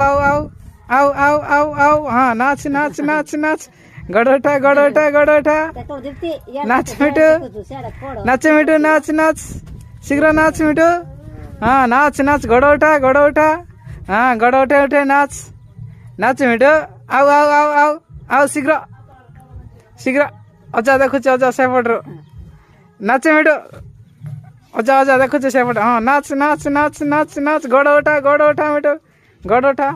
आओ आओ आओ आओ आओ आओ हाँ नाच नाच नाच नाच गड़ उठा नाच मिठू नाच नाच शीघ्र नाच मिठू हाँ नाच नाच गड़ उठा हाँ गड़ उठे नाच नाच मिठू आओ आओ आओ आओ आओ शीघ्र शीघ्र अजा देखुच अजा सेपटर नाच मिठू अजा देखुच सेपट हाँ नाच नाच नाच नाच नाच गड़ उठा मिठू गड़ उठा